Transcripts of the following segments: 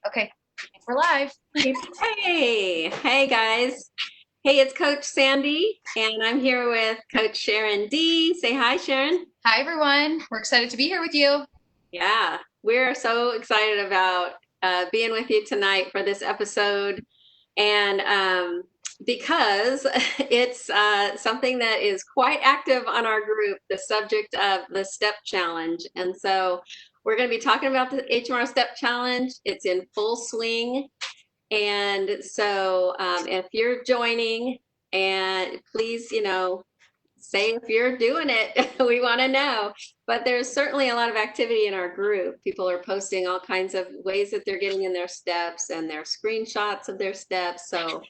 Okay, I think we're live. Hey guys. Hey, it's Coach Sandy, and I'm here with Coach Sharon D. Say hi, Sharon. Hi, everyone. We're excited to be here with you. Yeah, we're so excited about being with you tonight for this episode, and because it's something that is quite active on our group, the subject of the STEP challenge. And so we're going to be talking about the HMR Step challenge. It's in full swing. And so if you're joining, and please, say if you're doing it, we want to know. But there's certainly a lot of activity in our group. People are posting all kinds of ways that they're getting in their steps and their screenshots of their steps. So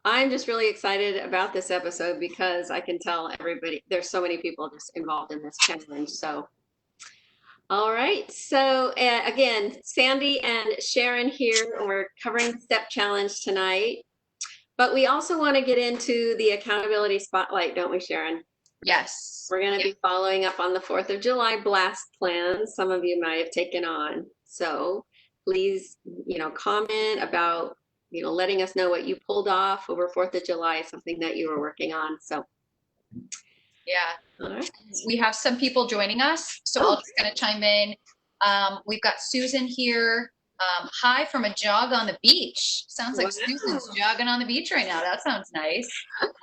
I'm just really excited about this episode because I can tell everybody, there's so many people just involved in this challenge. So all right. So again, Sandy and Sharon here, and we're covering the STEP challenge tonight. But we also want to get into the accountability spotlight, don't we, Sharon? Yes. We're going to be following up on the 4th of July blast plan some of you might have taken on. So please, comment about, letting us know what you pulled off over 4th of July, something that you were working on. So, Yeah. all right. We have some people joining us, so I'll Oh, just kind of chime in. We've got Susan here. Hi from a jog on the beach. Sounds like wow. Susan's jogging on the beach right now. That sounds nice.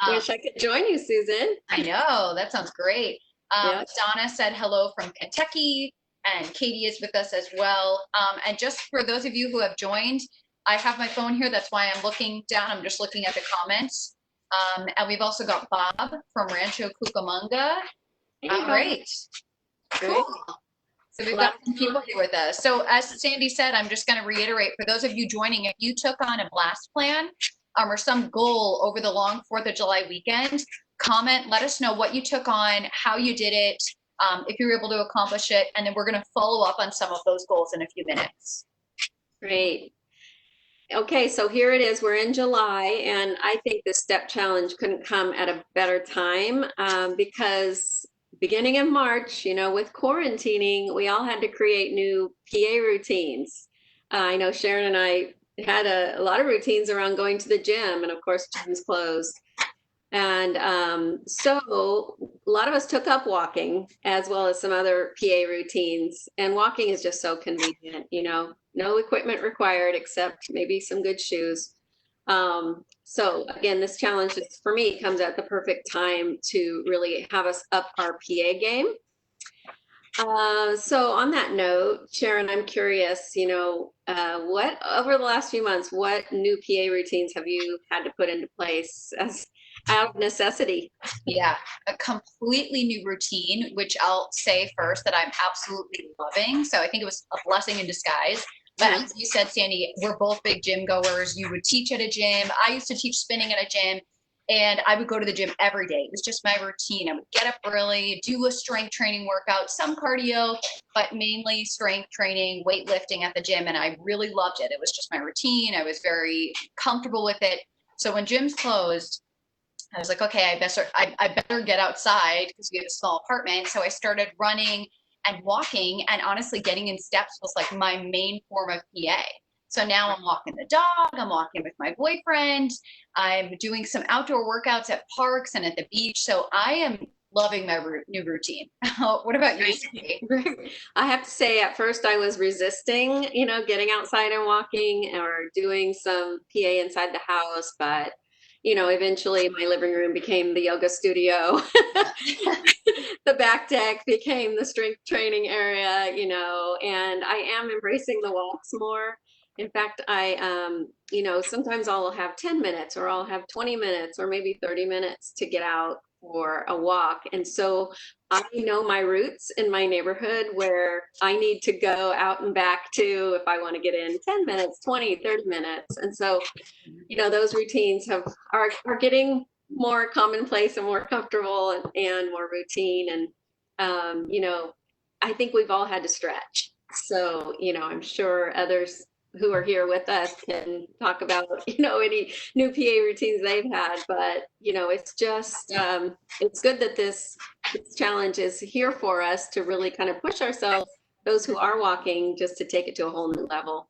Um, Wish I could join you, Susan. I know. That sounds great. Yeah. Donna said hello from Kentucky, and Katie is with us as well. And just for those of you who have joined, I have my phone here. That's why I'm looking down. I'm just looking at the comments. And we've also got Bob from Rancho Cucamonga. Hey, All Bob. right. Great. Cool. So we've Well, got some people here with us. So as Sandy said, I'm just going to reiterate for those of you joining, if you took on a blast plan or some goal over the long 4th of July weekend, comment, let us know what you took on, how you did it, if you were able to accomplish it, and then we're going to follow up on some of those goals in a few minutes. great. Okay, so here it is. We're in July, and I think the STEP challenge couldn't come at a better time because beginning of March, with quarantining, we all had to create new PA routines. I know Sharon and I had a lot of routines around going to the gym, and of course, gym's closed. And so a lot of us took up walking as well as some other PA routines. And walking is just so convenient, no equipment required except maybe some good shoes. So again, this challenge is, for me, comes at the perfect time to really have us up our PA game. So on that note, Sharon, I'm curious, what over the last few months, what new PA routines have you had to put into place as out of necessity? Yeah, a completely new routine, which I'll say first that I'm absolutely loving. So I think it was a blessing in disguise. But Mhm. as you said, Sandy, we're both big gym goers. You would teach at a gym. I used to teach spinning at a gym, and I would go to the gym every day. It was just my routine. I would get up early, do a strength training workout, some cardio, but mainly strength training, weightlifting at the gym. And I really loved it. It was just my routine. I was very comfortable with it. So when gyms closed, I was like, okay, I better get outside because we have a small apartment. So I started running and walking, and honestly, getting in steps was like my main form of PA. So now I'm walking the dog, I'm walking with my boyfriend, I'm doing some outdoor workouts at parks and at the beach. So I am loving my new routine. What about you, Cindy? I have to say, at first I was resisting, getting outside and walking or doing some PA inside the house, but eventually my living room became the yoga studio. The back deck became the strength training area, and I am embracing the walks more. In fact, sometimes I'll have 10 minutes or I'll have 20 minutes or maybe 30 minutes to get out for a walk. And so I know my routes in my neighborhood where I need to go out and back to if I want to get in 10 minutes, 20, 30 minutes. And so, those routines are getting more commonplace and more comfortable and more routine. And, I think we've all had to stretch. So, I'm sure others who are here with us can talk about, any new PA routines they've had. But, it's just, it's good that this challenge is here for us to really kind of push ourselves, those who are walking, just to take it to a whole new level.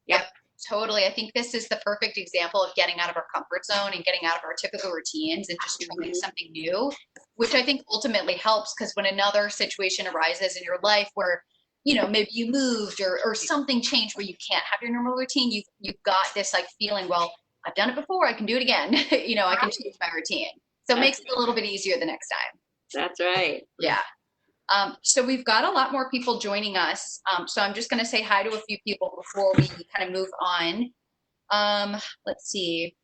Yep. Yep. Totally. I think this is the perfect example of getting out of our comfort zone and getting out of our typical routines and just trying Mhm. something new, which I think ultimately helps because when another situation arises in your life where, maybe you moved or something changed where you can't have your normal routine, you've got this like feeling, well, I've done it before, I can do it again. I can change my routine. So it That's makes it a little bit easier the next time. that's right. Yeah. So we've got a lot more people joining us. So I'm just going to say hi to a few people before we kind of move on. Let's see.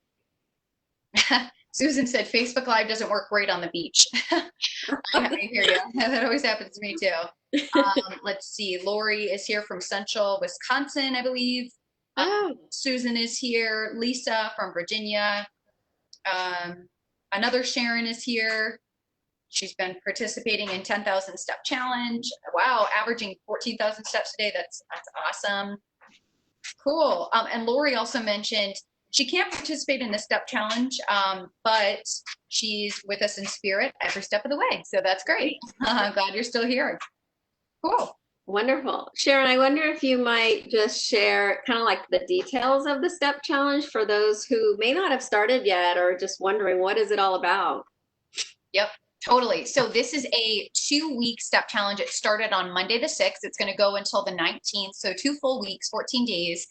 Susan said Facebook Live doesn't work great on the beach. I hear you. That always happens to me too. Let's see. Lori is here from Central Wisconsin, I believe. Oh, Susan is here. Lisa from Virginia. Um, Another Sharon is here. She's been participating in 10,000 step challenge. Wow, averaging 14,000 steps a day. That's awesome. Cool. And Lori also mentioned she can't participate in the step challenge, but she's with us in spirit every step of the way. So that's great. I'm glad you're still here. Cool. wonderful. Sharon, I wonder if you might just share kind of like the details of the step challenge for those who may not have started yet or just wondering what is it all about? Yep, totally. So this is a 2-week step challenge. It started on Monday the 6th. It's going to go until the 19th. So 2 full weeks, 14 days.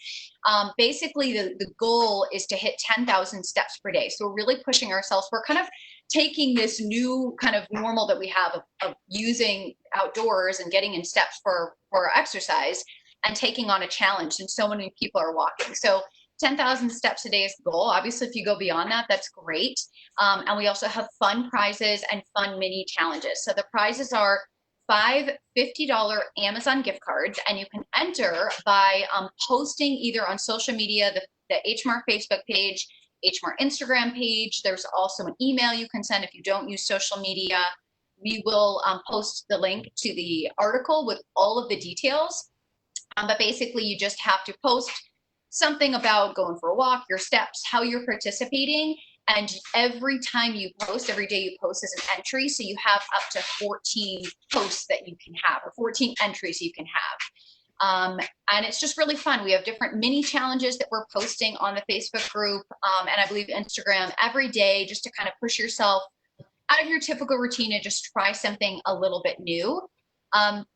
Basically, the goal is to hit 10,000 steps per day. So we're really pushing ourselves. We're kind of taking this new kind of normal that we have of using outdoors and getting in steps for our exercise and taking on a challenge. And so many people are walking. So 10,000 steps a day is the goal. Obviously, if you go beyond that, that's great. And we also have fun prizes and fun mini challenges. So the prizes are 5 $50 Amazon gift cards, and you can enter by posting either on social media, the HMR Facebook page, HMR Instagram page. There's also an email you can send if you don't use social media. We will post the link to the article with all of the details. But basically, you just have to post something about going for a walk, your steps, how you're participating. And every time you post, every day you post is an entry. So you have up to 14 posts that you can have, or 14 entries you can have. And it's just really fun. We have different mini challenges that we're posting on the Facebook group and I believe Instagram every day just to kind of push yourself out of your typical routine and just try something a little bit new.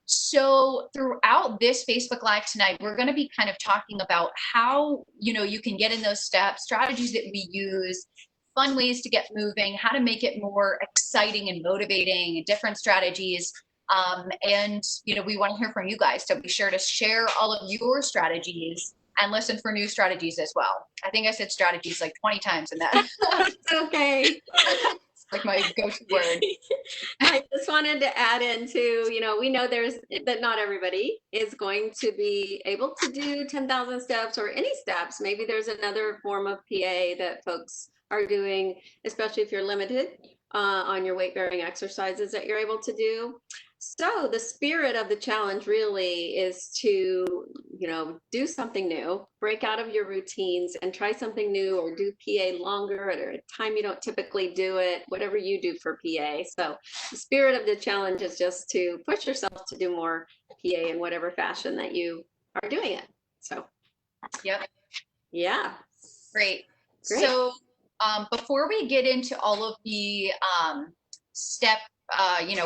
So throughout this Facebook Live tonight, we're going to be kind of talking about how, you can get in those steps, strategies that we use, fun ways to get moving, how to make it more exciting and motivating, different strategies. And, we want to hear from you guys. So be sure to share all of your strategies and listen for new strategies as well. I think I said strategies like 20 times in that. Okay. Like my go-to word. I just wanted to add into, we know that not everybody is going to be able to do 10,000 steps or any steps. Maybe there's another form of PA that folks are doing, especially if you're limited on your weight bearing exercises that you're able to do. So the spirit of the challenge really is to, do something new, break out of your routines and try something new or do PA longer at a time you don't typically do it, whatever you do for PA. So the spirit of the challenge is just to push yourself to do more PA in whatever fashion that you are doing it. So, Yep. yeah. Great. Great. So before we get into all of the step,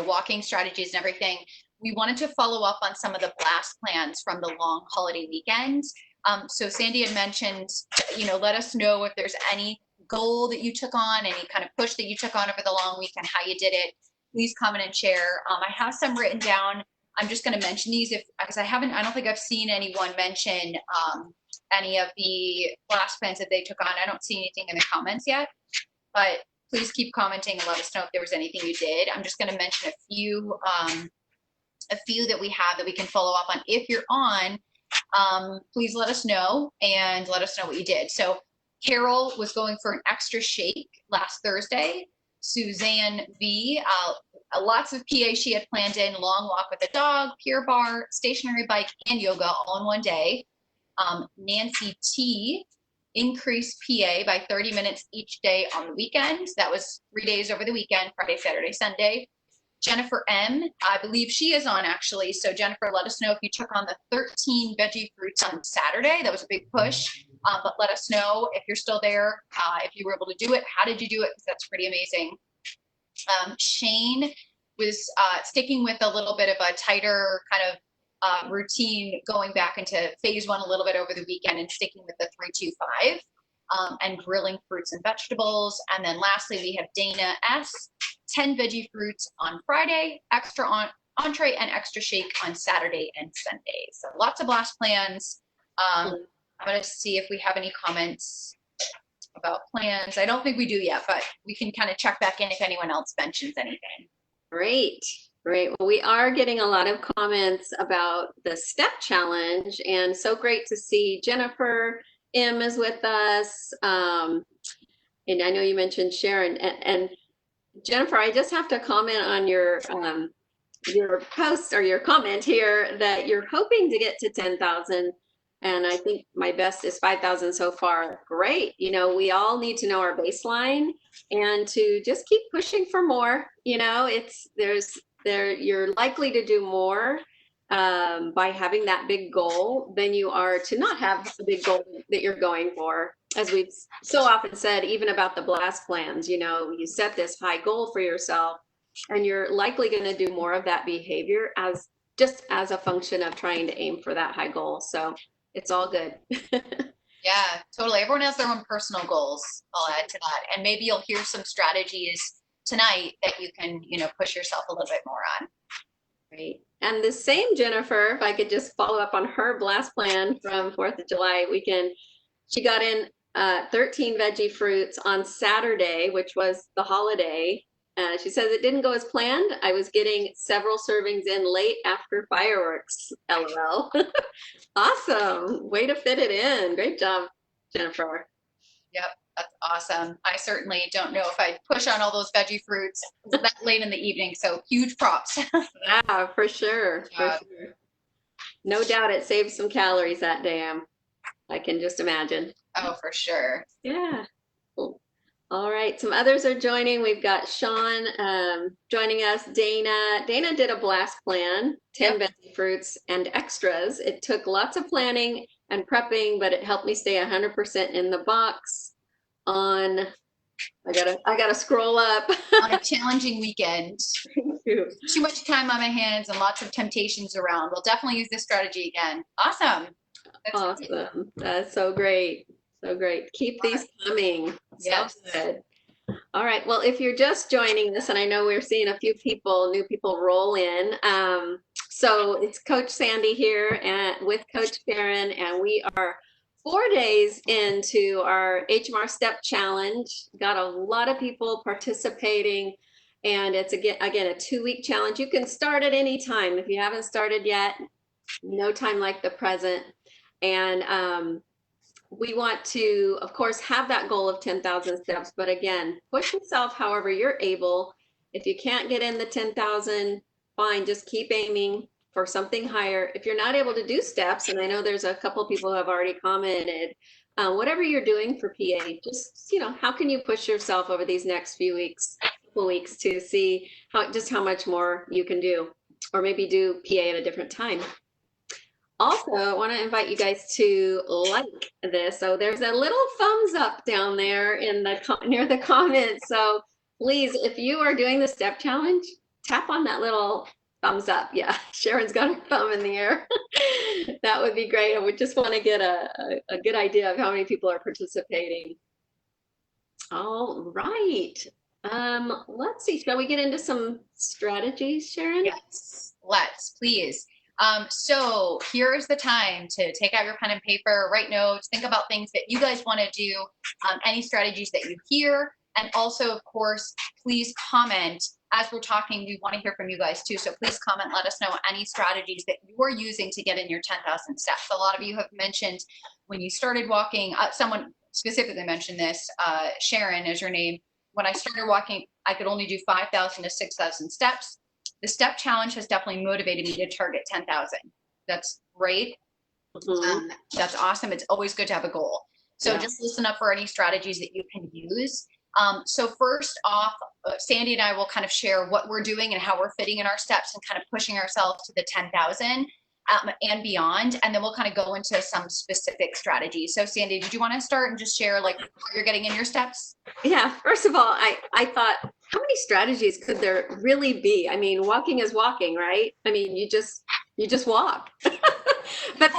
walking strategies and everything, we wanted to follow up on some of the blast plans from the long holiday weekend. So Sandi had mentioned, let us know if there's any goal that you took on, any kind of push that you took on over the long weekend, how you did it. Please comment and share. I have some written down. I'm just going to mention these because I don't think I've seen anyone mention any of the blast plans that they took on. I don't see anything in the comments yet, but please keep commenting and let us know if there was anything you did. I'm just going to mention a few that we have that we can follow up on. If you're on, please let us know and let us know what you did. So Carol was going for an extra shake last Thursday. Suzanne V, lots of PA she had planned in, long walk with a dog, Pure Barre, stationary bike, and yoga all in one day. Nancy T, increased PA by 30 minutes each day on the weekend. That was 3 days over the weekend, Friday, Saturday, Sunday. Jennifer M, I believe she is on actually. So Jennifer, let us know if you took on the 13 veggie fruits on Saturday. That was a big push. But let us know if you're still there, if you were able to do it, how did you do it? Because that's pretty amazing. Shane was sticking with a little bit of a tighter kind of routine, going back into phase one a little bit over the weekend and sticking with the 3-2-5 and grilling fruits and vegetables. And then lastly, we have Dana S, 10 veggie fruits on Friday, extra entree and extra shake on Saturday and Sunday. So lots of blast plans. I'm going to see if we have any comments about plans. I don't think we do yet, but we can kind of check back in if anyone else mentions anything. Great. Great. Well, we are getting a lot of comments about the step challenge, and so great to see Jennifer M is with us. And I know you mentioned Sharon and Jennifer, I just have to comment on your post or your comment here that you're hoping to get to 10,000. And I think my best is 5,000 so far. Great. You know, we all need to know our baseline and to just keep pushing for more. You know, you're likely to do more by having that big goal than you are to not have a big goal that you're going for. As we've so often said, even about the blast plans, you know, you set this high goal for yourself and you're likely going to do more of that behavior as a function of trying to aim for that high goal. So it's all good. Yeah, totally. Everyone has their own personal goals. I'll add to that. And maybe you'll hear some strategies tonight that you can, you know, push yourself a little bit more on. Right. And the same Jennifer, if I could just follow up on her blast plan from 4th of July weekend, she got in 13 veggie fruits on Saturday, which was the holiday. She says it didn't go as planned. I was getting several servings in late after fireworks. LOL. Awesome. Way to fit it in. Great job, Jennifer. Yep, that's awesome. I certainly don't know if I'd push on all those veggie fruits that late in the evening. So huge props. Yeah, for sure. For sure. No doubt it saved some calories that day. I can just imagine. Oh, for sure. Yeah. Cool. All right, some others are joining. We've got Sean joining us. Dana did a blast plan, 10 veggie fruits and extras. It took lots of planning and prepping, but it helped me stay 100% in the box on, I gotta scroll up. On a challenging weekend. Too much time on my hands and lots of temptations around. We'll definitely use this strategy again. Awesome. That's awesome. Great. That's so great. So great. Keep these coming. Yes. So good. All right. Well, if you're just joining us, and I know we're seeing a few new people roll in. So it's Coach Sandi here and with Coach Sharon, and we are 4 days into our HMR Step Challenge. Got a lot of people participating, and it's again a 2-week challenge. You can start at any time. If you haven't started yet, no time like the present. And we want to, of course, have that goal of 10,000 steps, but again, push yourself however you're able. If you can't get in the 10,000, fine, just keep aiming for something higher. If you're not able to do steps, and I know there's a couple people who have already commented, whatever you're doing for PA, just, you know, how can you push yourself over these next few couple weeks to see how much more you can do, or maybe do PA at a different time. Also, I want to invite you guys to like this. So there's a little thumbs up down there near the comments. So please, if you are doing the step challenge, tap on that little thumbs up. Yeah, Sharon's got her thumb in the air. That would be great. I would just want to get a good idea of how many people are participating. All right. Let's see. Shall we get into some strategies, Sharon? Yes, let's, please. So here's the time to take out your pen and paper, write notes, think about things that you guys want to do, any strategies that you hear, and also, of course, please comment. As we're talking, we want to hear from you guys too, so please comment, let us know any strategies that you are using to get in your 10,000 steps. A lot of you have mentioned when you started walking, someone specifically mentioned this, Sharon is your name. When I started walking, I could only do 5,000 to 6,000 steps. The step challenge has definitely motivated me to target 10,000. That's great. Mm-hmm. That's awesome. It's always good to have a goal. So just listen up for any strategies that you can use. So first off, Sandi and I will kind of share what we're doing and how we're fitting in our steps and kind of pushing ourselves to the 10,000. and beyond. And then we'll kind of go into some specific strategies. So Sandy, did you want to start and just share like how you're getting in your steps? Yeah, first of all, I thought, how many strategies could there really be? I mean, walking is walking, right? I mean, you just walk. But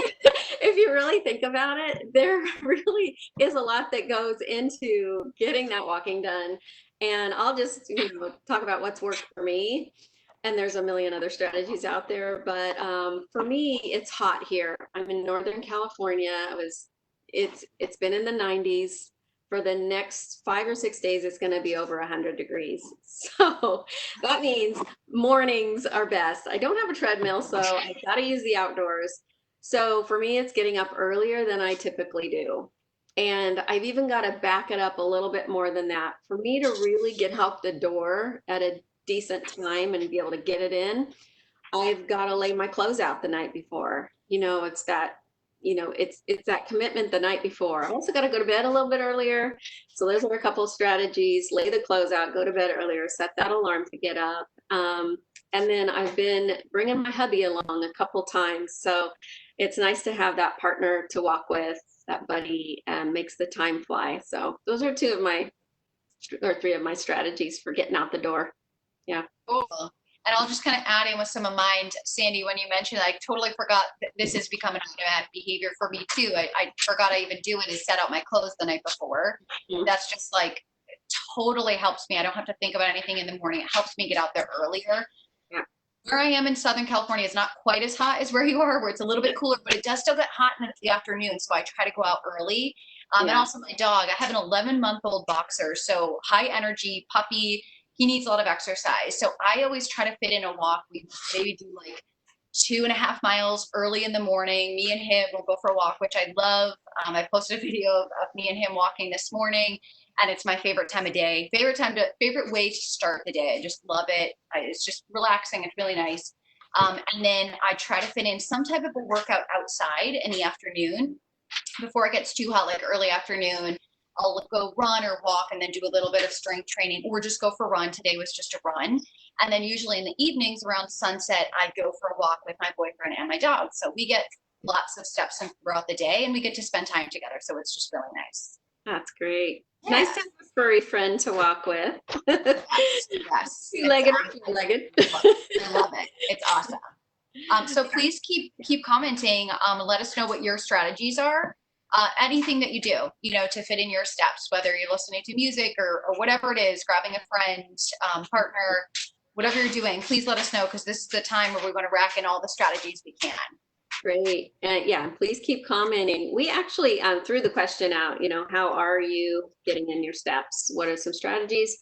if you really think about it, there really is a lot that goes into getting that walking done. And I'll just, talk about what's worked for me. And there's a million other strategies out there, but for me, it's hot here. I'm in Northern California. It's been in the 90s. For the next 5 or 6 days, it's going to be over 100 degrees. So that means mornings are best. I don't have a treadmill, so I got to use the outdoors. So for me, it's getting up earlier than I typically do. And I've even got to back it up a little bit more than that. For me to really get out the door at a decent time and be able to get it in, I've got to lay my clothes out the night before. It's that, it's that commitment the night before. I've also got to go to bed a little bit earlier. So those are a couple of strategies. Lay the clothes out, go to bed earlier, set that alarm to get up. And then I've been bringing my hubby along a couple times. So it's nice to have that partner to walk with, that buddy, and makes the time fly. So those are three of my strategies for getting out the door. Yeah. Cool. And I'll just kind of add in with some of mine, Sandy, when you mentioned, I totally forgot that this has become an automatic behavior for me too. I forgot I even do it, is set out my clothes the night before. Mm-hmm. That's just like, totally helps me. I don't have to think about anything in the morning. It helps me get out there earlier. Yeah. Where I am in Southern California is not quite as hot as where you are, where it's a little bit cooler, but it does still get hot in the afternoon. So I try to go out early. And also my dog, I have an 11-month-old boxer. So high energy puppy. He needs a lot of exercise. So I always try to fit in a walk. We maybe do like 2.5 miles early in the morning. Me and him will go for a walk, which I love. I posted a video of me and him walking this morning, and it's my favorite time of day. Favorite way to start the day. I just love it. It's just relaxing. It's really nice. And then I try to fit in some type of a workout outside in the afternoon before it gets too hot, like early afternoon. I'll go run or walk and then do a little bit of strength training, or just go for a run. Today was just a run. And then usually in the evenings around sunset, I go for a walk with my boyfriend and my dog. So we get lots of steps in throughout the day, and we get to spend time together. So it's just really nice. That's great. Yeah. Nice to have a furry friend to walk with. Yes. Two-legged or four-legged. I love it. It's awesome. So please keep commenting. Let us know what your strategies are. Anything that you do, to fit in your steps, whether you're listening to music or whatever it is, grabbing a friend, partner, whatever you're doing, please let us know, because this is the time where we're going to rack in all the strategies we can. Great. Yeah, please keep commenting. We actually threw the question out, how are you getting in your steps? What are some strategies?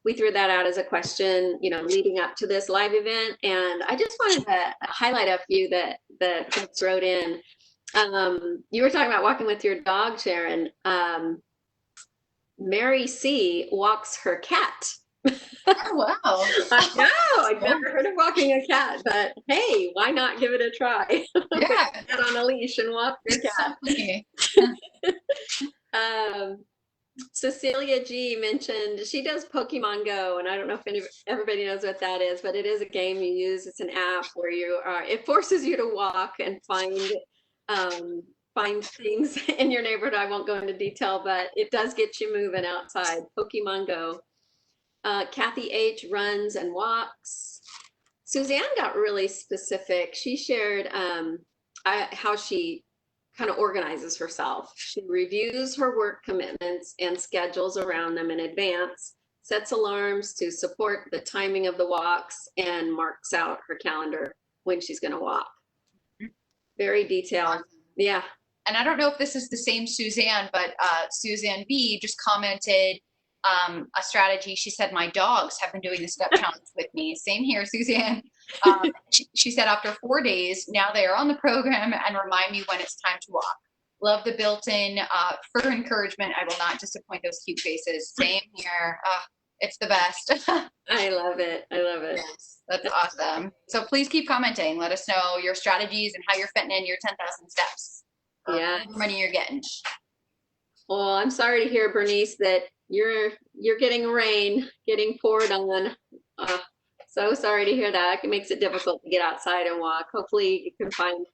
We threw that out as a question, leading up to this live event. And I just wanted to highlight a few that folks wrote in. You were talking about walking with your dog, Sharon. Mary C walks her cat. Oh, wow. I know. I've never heard of walking a cat, but hey, why not give it a try? Yeah. Get on a leash and walk your cat. Okay. Cecilia G mentioned she does Pokemon Go, and I don't know if everybody knows what that is, but it is a game you use. It's an app where it forces you to walk and find things in your neighborhood. I won't go into detail, but it does get you moving outside. Pokemon Go. Kathy H runs and walks. Suzanne got really specific. She shared how she kind of organizes herself. She reviews her work commitments and schedules around them in advance, sets alarms to support the timing of the walks, and marks out her calendar when she's going to walk. Very detailed. Yeah. And I don't know if this is the same Suzanne, but Suzanne B just commented a strategy. She said, my dogs have been doing the step challenge with me. Same here, Suzanne. She said, after 4 days, now they are on the program and remind me when it's time to walk. Love the built-in fur encouragement. I will not disappoint those cute faces. Same here. It's the best. I love it. I love it. Yes, that's awesome. So please keep commenting. Let us know your strategies and how you're fitting in your 10,000 steps. Yeah. How much money you're getting. Well, I'm sorry to hear, Bernice, that you're getting rain, getting poured on. So sorry to hear that. It makes it difficult to get outside and walk. Hopefully you can find,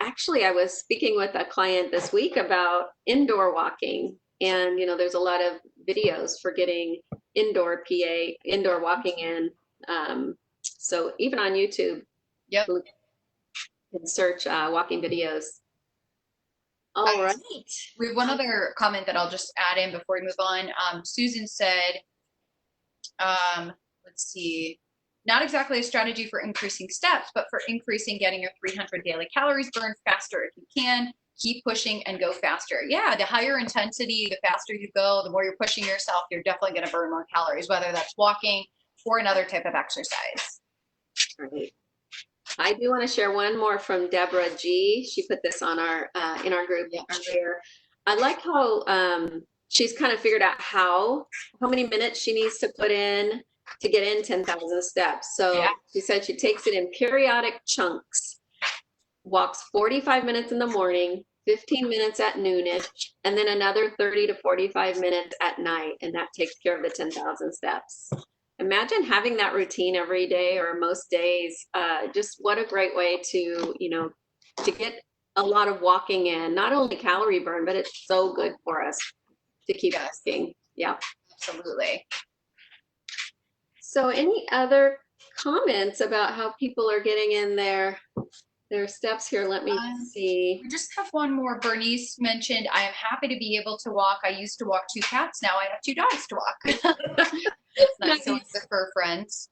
actually I was speaking with a client this week about indoor walking. And, there's a lot of videos for getting indoor walking in. So even on YouTube, Yep. you can search walking videos. All right. We have one other comment that I'll just add in before we move on. Susan said, let's see, not exactly a strategy for increasing steps, but for increasing getting your 300 daily calories burned faster if you can. Keep pushing and go faster. Yeah, the higher intensity, the faster you go, the more you're pushing yourself, you're definitely going to burn more calories, whether that's walking or another type of exercise. Right. I do want to share one more from Deborah G. She put this on our in our group earlier. I like how she's kind of figured out how many minutes she needs to put in to get in 10,000 steps. So she said she takes it in periodic chunks, walks 45 minutes in the morning, 15 minutes at noonish, and then another 30 to 45 minutes at night, and that takes care of the 10,000 steps. Imagine having that routine every day or most days. Just what a great way to, to get a lot of walking in, not only calorie burn, but it's so good for us to keep walking. Yeah, absolutely. So any other comments about how people are getting in their steps here? Let me see. We just have one more. Bernice mentioned, I am happy to be able to walk. I used to walk 2 cats. Now I have 2 dogs to walk. It's nice to the fur friends.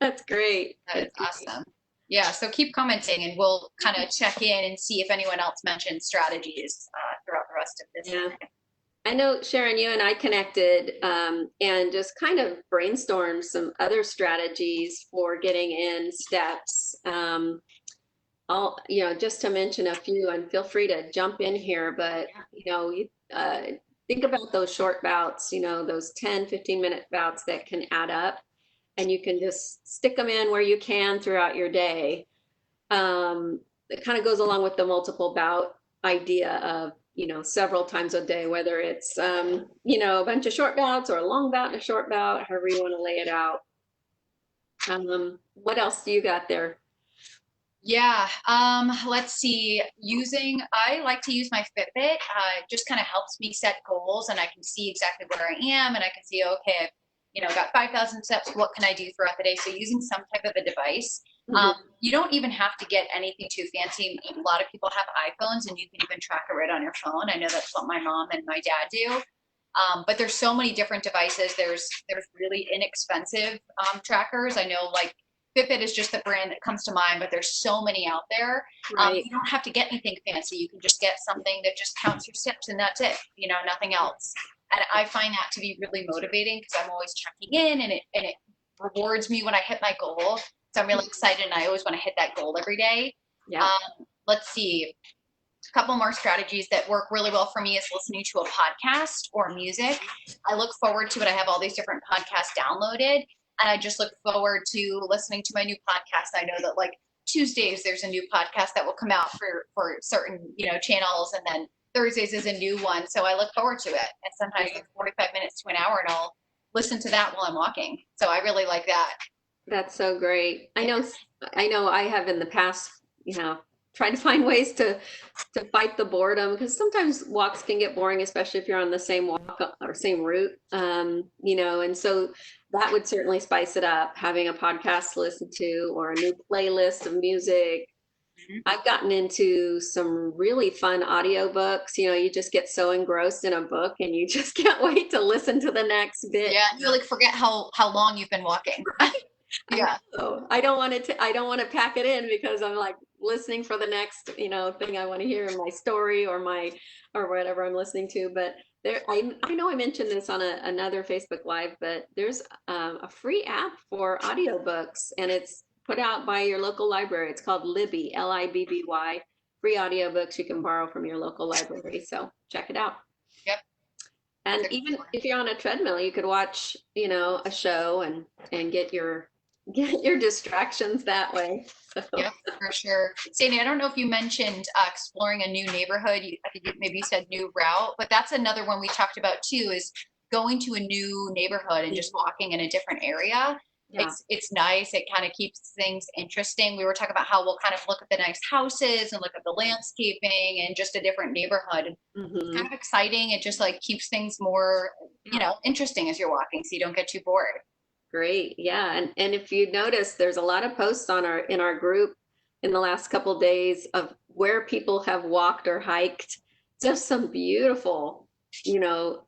That's great. That is awesome. Yeah, so keep commenting and we'll kind of check in and see if anyone else mentioned strategies throughout the rest of this. Yeah. I know, Sharon, you and I connected and just kind of brainstormed some other strategies for getting in steps. I'll, just to mention a few, and feel free to jump in here, but, think about those short bouts, those 10, 15-minute bouts that can add up, and you can just stick them in where you can throughout your day. It kind of goes along with the multiple bout idea of, several times a day, whether it's, a bunch of short bouts or a long bout and a short bout, however you want to lay it out. What else do you got there? Yeah, let's see. I like to use my Fitbit. It just kind of helps me set goals and I can see exactly where I am and I can see, okay, I've got 5,000 steps. What can I do throughout the day? So using some type of a device. You don't even have to get anything too fancy. A lot of people have iPhones and you can even track it right on your phone. I know that's what my mom and my dad do. But there's so many different devices. There's really inexpensive trackers. I know like Fitbit is just the brand that comes to mind, but there's so many out there. Right. You don't have to get anything fancy. You can just get something that just counts your steps and that's it, nothing else. And I find that to be really motivating because I'm always checking in and it rewards me when I hit my goal. So I'm really excited and I always want to hit that goal every day. Yeah. Let's see. A couple more strategies that work really well for me is listening to a podcast or music. I look forward to it. I have all these different podcasts downloaded. And I just look forward to listening to my new podcast. I know that like Tuesdays, there's a new podcast that will come out for certain, channels. And then Thursdays is a new one. So I look forward to it. And sometimes it's 45 minutes to an hour and I'll listen to that while I'm walking. So I really like that. That's so great. I know I have in the past, tried to find ways to fight the boredom because sometimes walks can get boring, especially if you're on the same walk or same route. And so that would certainly spice it up, having a podcast to listen to or a new playlist of music. I've gotten into some really fun audiobooks. You just get so engrossed in a book and you just can't wait to listen to the next bit. Yeah, you like forget how long you've been walking. Yeah. I don't want to pack it in because I'm like listening for the next, thing I want to hear in my story or whatever I'm listening to. But I know I mentioned this on another Facebook Live, but there's a free app for audiobooks and it's put out by your local library. It's called Libby, Libby, free audiobooks you can borrow from your local library. So check it out. Yep. And even if you're on a treadmill, you could watch, a show and get your distractions that way. So. Yeah, for sure. Sandi, I don't know if you mentioned exploring a new neighborhood. I think maybe you said new route, but that's another one we talked about too, is going to a new neighborhood and just walking in a different area. Yeah. It's nice. It kind of keeps things interesting. We were talking about how we'll kind of look at the nice houses and look at the landscaping and just a different neighborhood. It's kind Hmm. of exciting. It just like keeps things more, interesting as you're walking so you don't get too bored. Great. Yeah. And if you notice, there's a lot of posts on our in our group in the last couple days of where people have walked or hiked. Just some beautiful,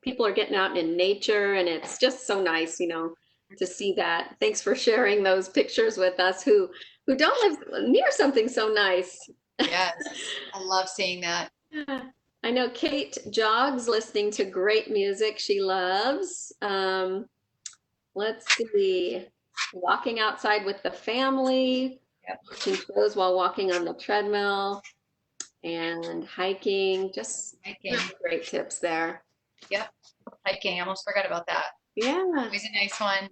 people are getting out in nature and it's just so nice, to see that. Thanks for sharing those pictures with us who don't live near something so nice. Yes, I love seeing that. Yeah. I know Kate jogs listening to great music she loves. Let's see. Walking outside with the family, Yep. watching shows while walking on the treadmill, and hiking. Just Hiking. really great tips there. Yep. Hiking. I almost forgot about that. Yeah. Always a nice one.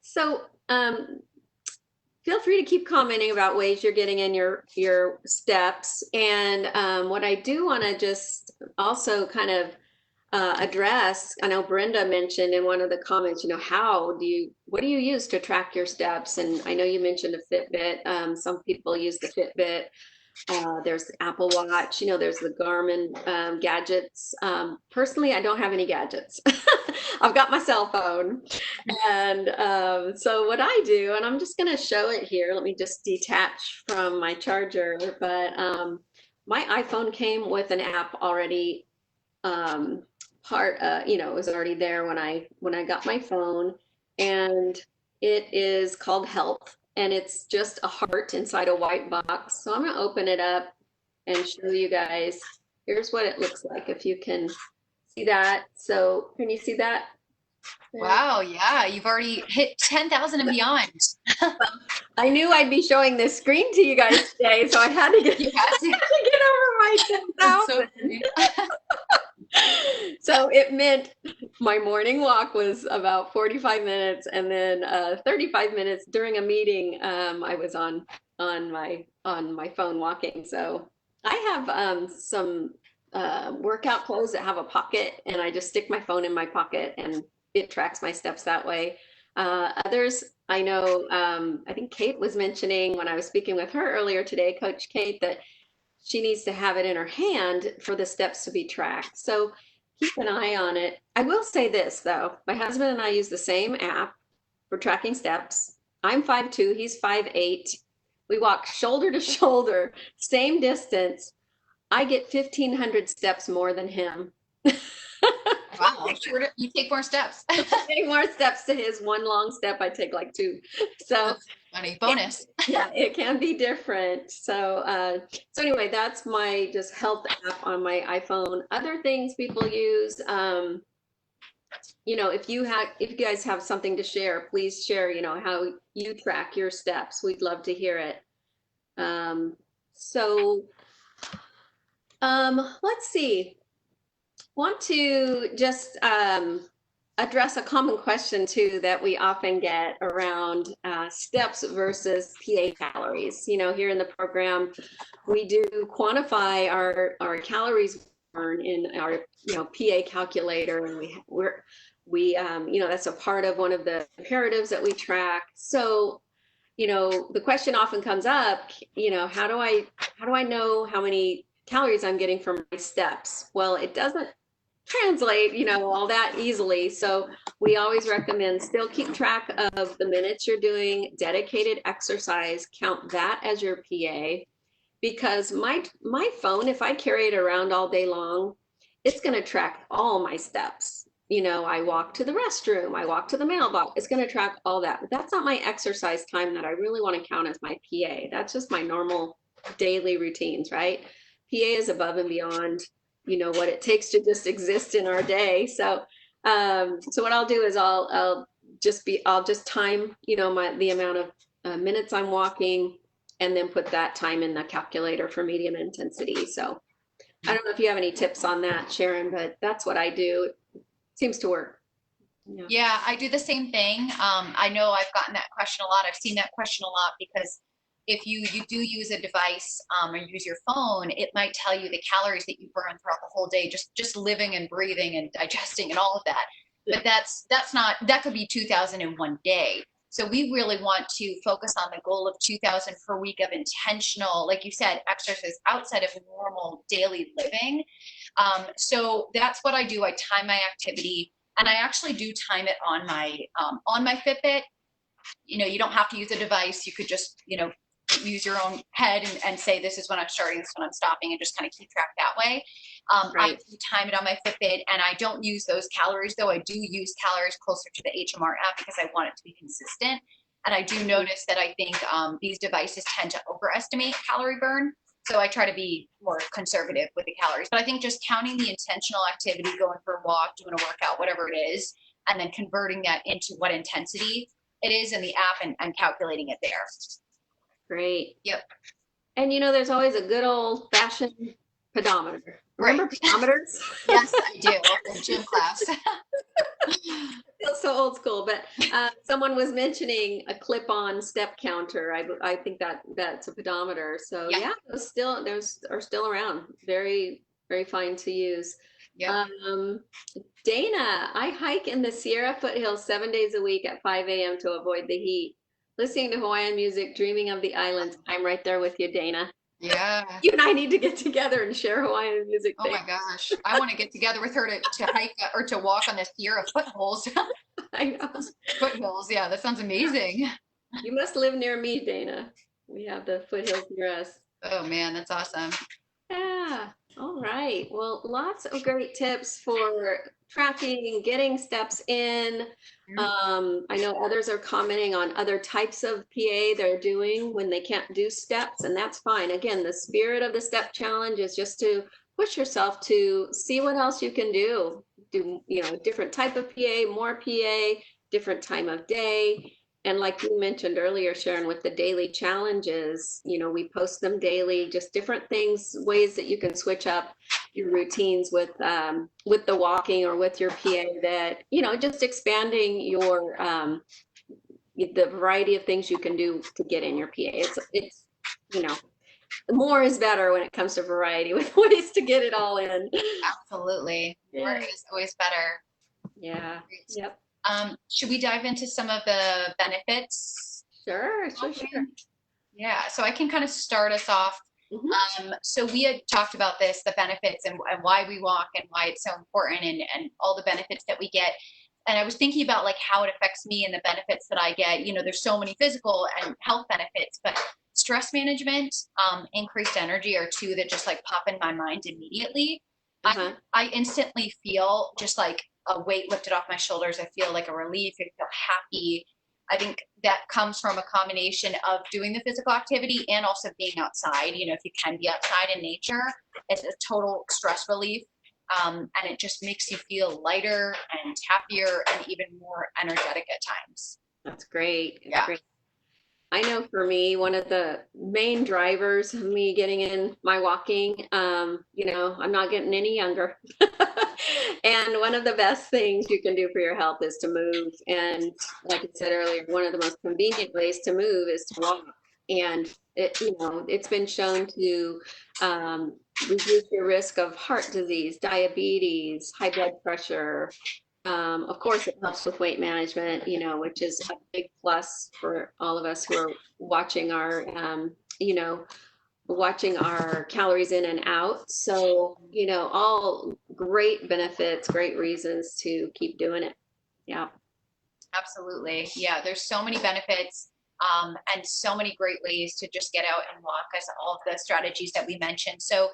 So, feel free to keep commenting about ways you're getting in your steps. And what I do want to just also kind of address, I know Brenda mentioned in one of the comments, what do you use to track your steps? And I know you mentioned a Fitbit. Some people use the Fitbit. There's the Apple Watch, there's the Garmin gadgets. Personally, I don't have any gadgets. I've got my cell phone. And so what I do, and I'm just going to show it here. Let me just detach from my charger. But my iPhone came with an app already it was already there when I got my phone, and it is called Health, and it's just a heart inside a white box. So I'm gonna open it up and show you guys. Here's what it looks like if you can see that. So can you see that? Wow, yeah, you've already hit 10,000 and beyond. I knew I'd be showing this screen to you guys today, so I had to get, You had to. get over my That's so 10,000. funny. So it meant my morning walk was about 45 minutes, and then 35 minutes during a meeting. I was on my phone walking. So I have some workout clothes that have a pocket, and I just stick my phone in my pocket, and it tracks my steps that way. Others, I know, I think Kate was mentioning when I was speaking with her earlier today, Coach Kate, that she needs to have it in her hand for the steps to be tracked. So keep an eye on it. I will say this though, my husband and I use the same app for tracking steps. I'm 5'2", he's 5'8". We walk shoulder to shoulder, same distance. I get 1,500 steps more than him. Wow, you take more steps. Take more steps to his one long step. I take like two. So That's funny. Bonus. yeah, it can be different. So anyway, that's my just health app on my iPhone. Other things people use, if you guys have something to share, please share, how you track your steps. We'd love to hear it. So let's see. Want to just address a common question too that we often get around steps versus PA calories. Here in the program, we do quantify our calories burn in our PA calculator, and that's a part of one of the imperatives that we track. So the question often comes up, how do I know how many calories I'm getting from my steps? Well, it doesn't translate, all that easily. So we always recommend still keep track of the minutes you're doing, dedicated exercise, count that as your PA, because my phone, if I carry it around all day long, it's going to track all my steps. I walk to the restroom, I walk to the mailbox, it's going to track all that. But that's not my exercise time that I really want to count as my PA. That's just my normal daily routines, right? PA is above and beyond what it takes to just exist in our day. So what I'll do is I'll just time the amount of minutes I'm walking, and then put that time in the calculator for medium intensity. So I don't know if you have any tips on that, Sharon, but that's what I do. It seems to work. Yeah, I do the same thing. I know I've gotten that question a lot. I've seen that question a lot because if you do use a device or use your phone, it might tell you the calories that you burn throughout the whole day, just living and breathing and digesting and all of that. but that's not, that could be 2,000 in one day. So we really want to focus on the goal of 2,000 per week of intentional, like you said, exercise outside of normal daily living. So that's what I do. I time my activity, and I actually do time it on my Fitbit. You don't have to use a device. You could just, use your own head and say, this is when I'm starting, this is when I'm stopping, and just kind of keep track that way. I Right. do time it on my Fitbit, and I don't use those calories, though I do use calories closer to the HMR app because I want it to be consistent. And I do notice that I think these devices tend to overestimate calorie burn. So I try to be more conservative with the calories. But I think just counting the intentional activity, going for a walk, doing a workout, whatever it is, and then converting that into what intensity it is in the app, and calculating it there. Great. Yep. And there's always a good old fashioned pedometer. Right. Remember pedometers? Yes, I do. In gym class. Feels so old school, but someone was mentioning a clip-on step counter. I think that's a pedometer. So Yeah. yeah, those are still around. Very, very fine to use. Yeah. Dana, I hike in the Sierra foothills 7 days a week at 5 a.m. to avoid the heat. Listening to Hawaiian music, dreaming of the islands. I'm right there with you, Dana. Yeah. You and I need to get together and share Hawaiian music. Oh my gosh. I want to get together with her to hike or to walk on the Sierra foothills. I know. Foothills. Yeah, that sounds amazing. You must live near me, Dana. We have the foothills near us. Oh man, that's awesome. Yeah. All right. Well, lots of great tips for tracking, getting steps in. I know others are commenting on other types of PA they're doing when they can't do steps, and that's fine. Again, the spirit of the step challenge is just to push yourself to see what else you can do. Do, different type of PA, more PA, different time of day. And like you mentioned earlier, Sharon, with the daily challenges, we post them daily, just different things, ways that you can switch up your routines with the walking or with your PA that, just expanding your the variety of things you can do to get in your PA. It's more is better when it comes to variety with ways to get it all in. Absolutely. More Yeah. is always better. Yeah. Yep. Should we dive into some of the benefits? Sure. Yeah, so I can kind of start us off. So we had talked about this, the benefits, and why we walk, and why it's so important, and all the benefits that we get. And I was thinking about like how it affects me and the benefits that I get. There's so many physical and health benefits, but stress management, increased energy are two that just like pop in my mind immediately. I instantly feel just like a weight lifted off my shoulders. I feel like a relief. I feel happy. I think that comes from a combination of doing the physical activity and also being outside. If you can be outside in nature, it's a total stress relief. And it just makes you feel lighter and happier and even more energetic at times. That's great. Yeah. Great. I know for me, one of the main drivers of me getting in my walking, I'm not getting any younger. And one of the best things you can do for your health is to move. And like I said earlier, one of the most convenient ways to move is to walk. And it's been shown to reduce your risk of heart disease, diabetes, high blood pressure. Of course, it helps with weight management, which is a big plus for all of us who are watching our calories in and out. So, all great benefits, great reasons to keep doing it. Yeah. Absolutely. Yeah, there's so many benefits, and so many great ways to just get out and walk, as all of the strategies that we mentioned. So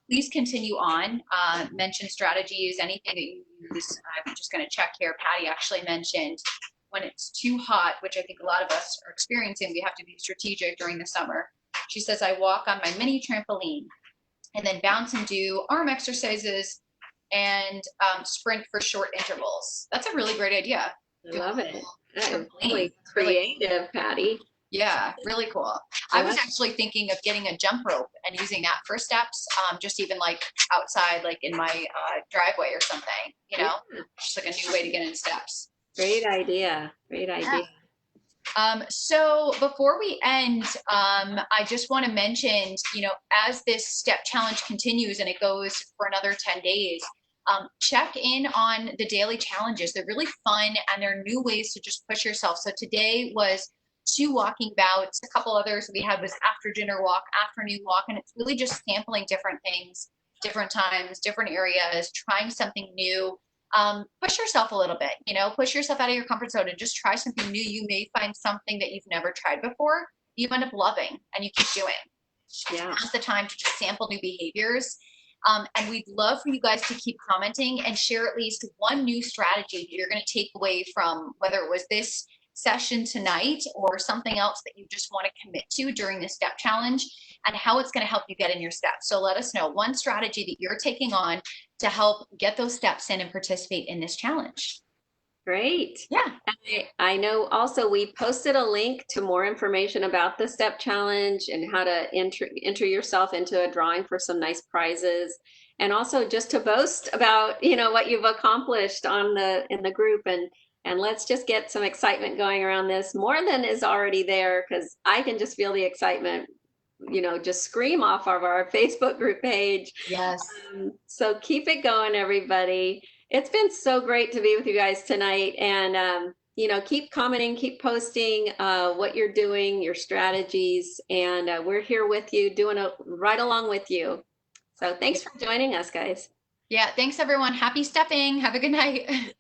please continue on, mention strategies, anything that you use. I'm just going to check here. Patty actually mentioned when it's too hot, which I think a lot of us are experiencing, we have to be strategic during the summer. She says, I walk on my mini trampoline and then bounce and do arm exercises and sprint for short intervals. That's a really great idea. I love it. That is really creative, Patty. Yeah, really cool. I was actually thinking of getting a jump rope and using that for steps, just even like outside, like in my driveway or something, just like a new way to get in steps. Great idea. Great idea. So before we end, I just want to mention, as this step challenge continues and it goes for another 10 days, check in on the daily challenges. They're really fun and they're new ways to just push yourself. So today was 2 walking bouts. A couple others we had was after dinner walk, afternoon walk, and it's really just sampling different things, different times, different areas, trying something new. Push yourself a little bit, push yourself out of your comfort zone and just try something new. You may find something that you've never tried before, you end up loving, and you keep doing. Yeah. Now's the time to just sample new behaviors. And we'd love for you guys to keep commenting and share at least one new strategy that you're going to take away from, whether it was this session tonight or something else that you just want to commit to during the step challenge, and how it's going to help you get in your steps. So let us know one strategy that you're taking on to help get those steps in and participate in this challenge. Great. Yeah. I know also we posted a link to more information about the step challenge and how to enter yourself into a drawing for some nice prizes. And also just to boast about, what you've accomplished in the group, and let's just get some excitement going around this, more than is already there, because I can just feel the excitement, just scream off of our Facebook group page. Yes. So keep it going, everybody. It's been so great to be with you guys tonight, and keep commenting, keep posting what you're doing, your strategies, and we're here with you, doing it right along with you. So thanks for joining us, guys. Yeah, thanks everyone. Happy stepping. Have a good night.